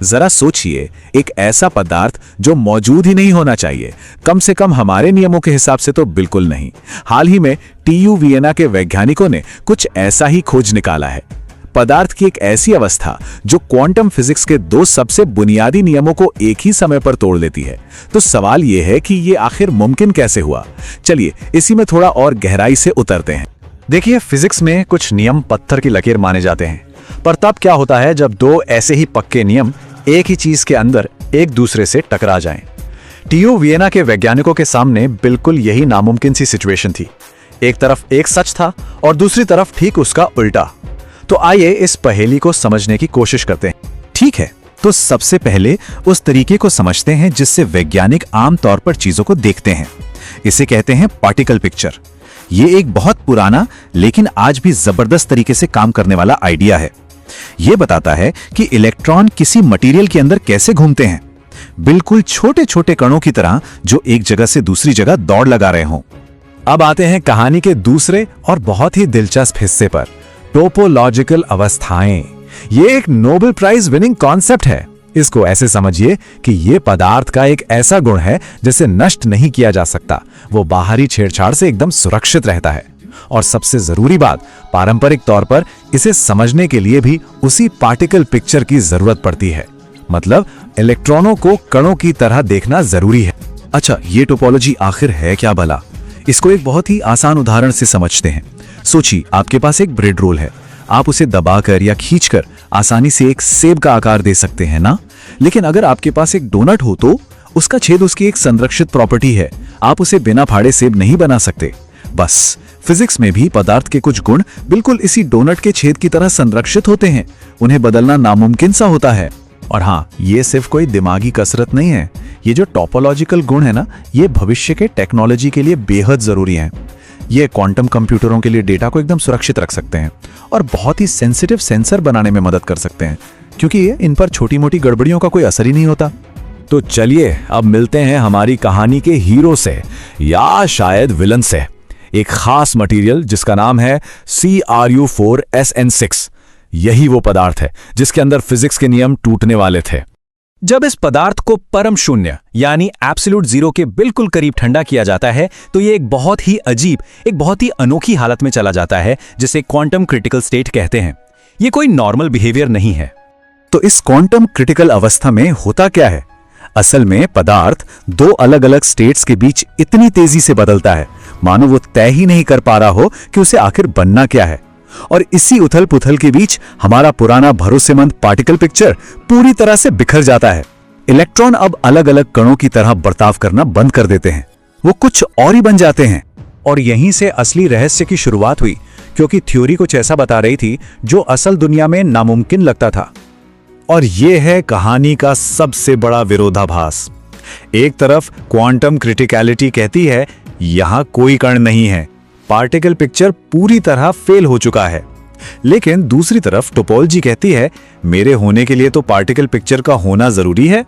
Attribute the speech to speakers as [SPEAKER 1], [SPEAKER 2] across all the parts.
[SPEAKER 1] जरा सोचिए, एक ऐसा पदार्थ जो मौजूद ही नहीं होना चाहिए, कम से कम हमारे नियमों के हिसाब से तो बिल्कुल नहीं। हाल ही में TU वियना के वैज्ञानिकों ने कुछ ऐसा ही खोज निकाला है। पदार्थ की एक ऐसी अवस्था जो क्वांटम फिजिक्स के दो सबसे बुनियादी नियमों को एक ही समय पर तोड़ लेती है। तो सवाल यह है कि यह आखिर मुमकिन कैसे हुआ। चलिए इसी में थोड़ा और गहराई से उतरते हैं।
[SPEAKER 2] देखिए, फिजिक्स में कुछ नियम पत्थर की लकीर माने जाते हैं, पर तब क्या होता है जब दो ऐसे ही पक्के नियम एक ही चीज के अंदर एक दूसरे से टकरा जाएं। TU वियना के वैज्ञानिकों के सामने बिल्कुल यही नामुमकिन सी सिचुएशन थी। एक तरफ एक सच था और दूसरी तरफ ठीक उसका उल्टा। तो आइए इस पहेली को समझने की कोशिश करते हैं।
[SPEAKER 1] ठीक है, तो सबसे पहले उस तरीके को समझते हैं जिससे वैज्ञानिक आमतौर पर चीजों को देखते हैं। इसे कहते हैं पार्टिकल पिक्चर। ये एक बहुत पुराना लेकिन आज भी जबरदस्त तरीके से काम करने वाला आइडिया है। ये बताता है कि इलेक्ट्रॉन किसी मटेरियल के अंदर कैसे घूमते हैं, बिल्कुल छोटे छोटे कणों की तरह जो एक जगह से दूसरी जगह दौड़ लगा रहे हों।
[SPEAKER 2] अब आते हैं कहानी के दूसरे और बहुत ही दिलचस्प हिस्से पर, टोपोलॉजिकल अवस्थाएं। ये एक नोबेल प्राइज विनिंग कॉन्सेप्ट है। इसको ऐसे समझिए कि ये पदार्थ का एक ऐसा गुण है जिसे नष्ट नहीं किया जा सकता। वो बाहरी छेड़छाड़ से एकदम सुरक्षित रहता है। और सबसे जरूरी बात, पारंपरिक तौर पर इसे समझने के लिए भी उसी पार्टिकल पिक्चर की जरूरत पड़ती है। मतलब इलेक्ट्रॉनों को कणों की तरह देखना जरूरी है।
[SPEAKER 1] अच्छा, ये टोपोलॉजी आखिर है क्या भला? इसको एक बहुत ही आसान उदाहरण से समझते हैं। सोचिए, आपके पास एक ब्रेड रोल है। आप उसे दबाकर या खींचकर आसानी से एक सेब का आकार दे सकते हैं ना? लेकिन अगर आपके पास एक डोनट हो तो उसका छेद उसकी एक संरक्षित प्रॉपर्टी है। आप उसे बिना फाड़े सेब नहीं बना सकते। बस फिजिक्स में भी पदार्थ के कुछ गुण बिल्कुल इसी डोनट के छेद की तरह संरक्षित होते हैं। उन्हें बदलना नामुमकिन सा होता है। और हाँ, ये सिर्फ कोई दिमागी कसरत नहीं है। ये जो टोपोलॉजिकल गुण है ना, ये भविष्य के टेक्नोलॉजी के लिए बेहद जरूरी है। ये क्वांटम कंप्यूटरों के लिए डेटा को एकदम सुरक्षित रख सकते हैं और बहुत ही सेंसिटिव सेंसर बनाने में मदद कर सकते हैं, क्योंकि ये इन पर छोटी मोटी गड़बड़ियों का कोई असर ही नहीं होता।
[SPEAKER 2] तो चलिए अब मिलते हैं हमारी कहानी के हीरो से, या शायद विलन से। एक खास मटेरियल जिसका नाम है CRU4SN6। यही वो पदार्थ है जिसके अंदर फिजिक्स के नियम टूटने वाले थे। जब इस पदार्थ को परम शून्य यानी एब्सोल्यूट जीरो के बिल्कुल करीब ठंडा किया जाता है तो ये एक बहुत ही अजीब, एक बहुत ही अनोखी हालत में चला जाता है, जिसे क्वांटम क्रिटिकल स्टेट कहते हैं। ये कोई नॉर्मल बिहेवियर नहीं है।
[SPEAKER 1] तो इस क्वांटम क्रिटिकल अवस्था में होता क्या है? असल में पदार्थ दो अलग अलग स्टेट्स के बीच इतनी तेजी से बदलता है मानो वो तय ही नहीं कर पा रहा हो कि उसे आखिर बनना क्या है। और इसी उथल पुथल के बीच हमारा पुराना भरोसेमंद पार्टिकल पिक्चर पूरी तरह से बिखर जाता है। इलेक्ट्रॉन अब अलग अलग कणों की तरह बर्ताव करना बंद कर देते हैं। वो कुछ और ही बन जाते हैं।
[SPEAKER 2] और यहीं से असली रहस्य की शुरुआत हुई, क्योंकि थ्योरी कुछ ऐसा बता रही थी जो असल दुनिया में नामुमकिन लगता था। और यह है कहानी का सबसे बड़ा विरोधाभास। एक तरफ क्वांटम क्रिटिकलिटी कहती है यहां कोई कण नहीं है, पार्टिकल पिक्चर पूरी तरह फेल हो चुका है। लेकिन दूसरी तरफ टोपोलॉजी कहती है मेरे होने के लिए तो पार्टिकल पिक्चर का होना जरूरी है।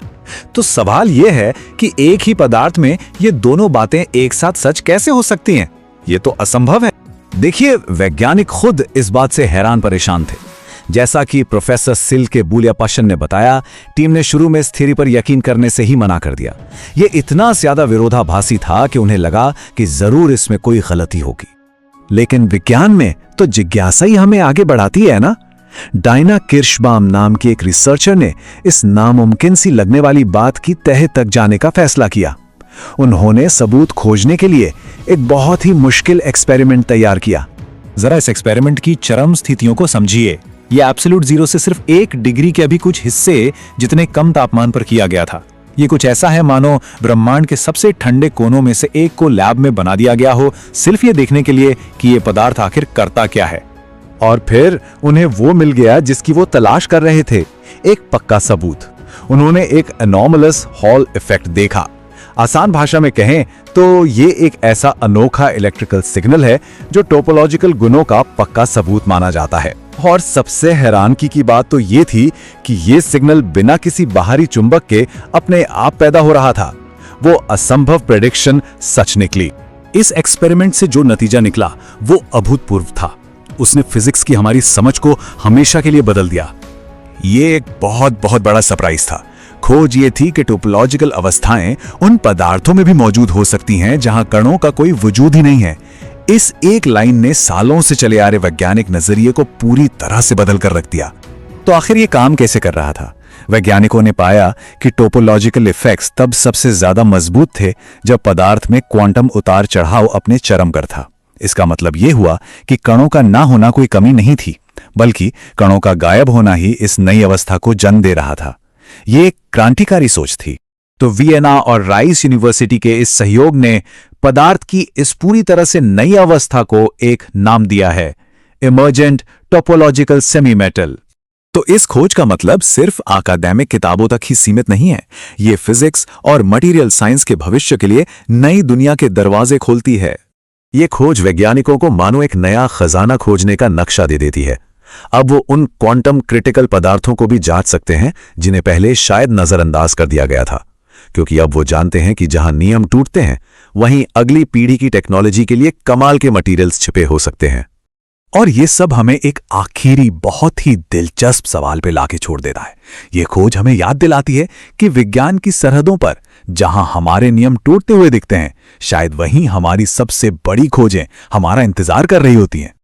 [SPEAKER 2] तो सवाल यह है कि एक ही पदार्थ में ये दोनों बातें एक साथ सच कैसे हो सकती हैं? ये तो असंभव है।
[SPEAKER 1] देखिए, वैज्ञानिक खुद इस बात से हैरान परेशान थे। जैसा कि प्रोफेसर सिल्के बुलियापाशन ने बताया, टीम ने शुरू में इस थ्योरी पर यकीन करने से ही मना कर दिया। ये इतना ज्यादा विरोधाभासी था कि उन्हें लगा कि जरूर इसमें कोई गलती होगी। लेकिन विज्ञान में तो जिज्ञासा ही हमें आगे बढ़ाती है ना। डायना किर्शबाम नाम की एक रिसर्चर ने इस नामुमकिन सी लगने वाली बात की तह तक जाने का फैसला किया। उन्होंने सबूत खोजने के लिए एक बहुत ही मुश्किल एक्सपेरिमेंट तैयार किया।
[SPEAKER 2] जरा इस एक्सपेरिमेंट की चरम स्थितियों को समझिए। यह एब्सोल्यूट जीरो से सिर्फ 1 डिग्री के अभी कुछ हिस्से जितने कम तापमान पर किया गया था। ये कुछ ऐसा है मानो ब्रह्मांड के सबसे ठंडे कोनों में से एक को लैब में बना दिया गया हो, सिर्फ ये देखने के लिए कि ये पदार्थ आखिर करता क्या है।
[SPEAKER 1] और फिर उन्हें वो मिल गया जिसकी वो तलाश कर रहे थे, एक पक्का सबूत। उन्होंने एक एनॉमलस हॉल इफेक्ट देखा। आसान भाषा में कहें तो ये एक ऐसा अनोखा इलेक्ट्रिकल सिग्नल है जो टोपोलॉजिकल गुणों का पक्का सबूत माना जाता है। और सबसे हैरानगी की बात तो ये थी कि ये सिग्नल बिना किसी बाहरी चुंबक के अपने आप पैदा हो रहा था। वो असंभव प्रेडिक्शन सच निकली। इस एक्सपेरिमेंट से जो नतीजा निकला वो अभूतपूर्व था। उसने फिजिक्स की हमारी समझ को हमेशा के लिए बदल दिया। ये एक बहुत बहुत बड़ा सरप्राइज था। खोज ये थी कि टोपोलॉजिकल अवस्थाएं उन पदार्थों में भी मौजूद हो सकती हैं जहां कणों का कोई वजूद ही नहीं है। इस एक लाइन ने सालों से चले आ रहे वैज्ञानिक नजरिए को पूरी तरह से बदल कर रख दिया। तो आखिर ये काम कैसे कर रहा था? वैज्ञानिकों ने पाया कि टोपोलॉजिकल इफेक्ट्स तब सबसे ज्यादा मजबूत थे जब पदार्थ में क्वांटम उतार चढ़ाव अपने चरम पर था। इसका मतलब यह हुआ कि कणों का ना होना कोई कमी नहीं थी, बल्कि कणों का गायब होना ही इस नई अवस्था को जन्म दे रहा था। ये एक क्रांतिकारी सोच थी। तो वियना और राइस यूनिवर्सिटी के इस सहयोग ने पदार्थ की इस पूरी तरह से नई अवस्था को एक नाम दिया है, इमर्जेंट टोपोलॉजिकल सेमीमेटल। तो इस खोज का मतलब सिर्फ अकादमिक किताबों तक ही सीमित नहीं है। ये फिजिक्स और मटेरियल साइंस के भविष्य के लिए नई दुनिया के दरवाजे खोलती है। ये खोज वैज्ञानिकों को मानो एक नया खजाना खोजने का नक्शा दे देती है। अब वो उन क्वांटम क्रिटिकल पदार्थों को भी जांच सकते हैं जिन्हें पहले शायद नजरअंदाज कर दिया गया था, क्योंकि अब वो जानते हैं कि जहां नियम टूटते हैं वहीं अगली पीढ़ी की टेक्नोलॉजी के लिए कमाल के मटेरियल्स छिपे हो सकते हैं। और ये सब हमें एक आखिरी बहुत ही दिलचस्प सवाल पे लाके छोड़ देता है। ये खोज हमें याद दिलाती है कि विज्ञान की सरहदों पर जहां हमारे नियम टूटते हुए दिखते हैं, शायद वहीं हमारी सबसे बड़ी खोजें हमारा इंतजार कर रही होती हैं।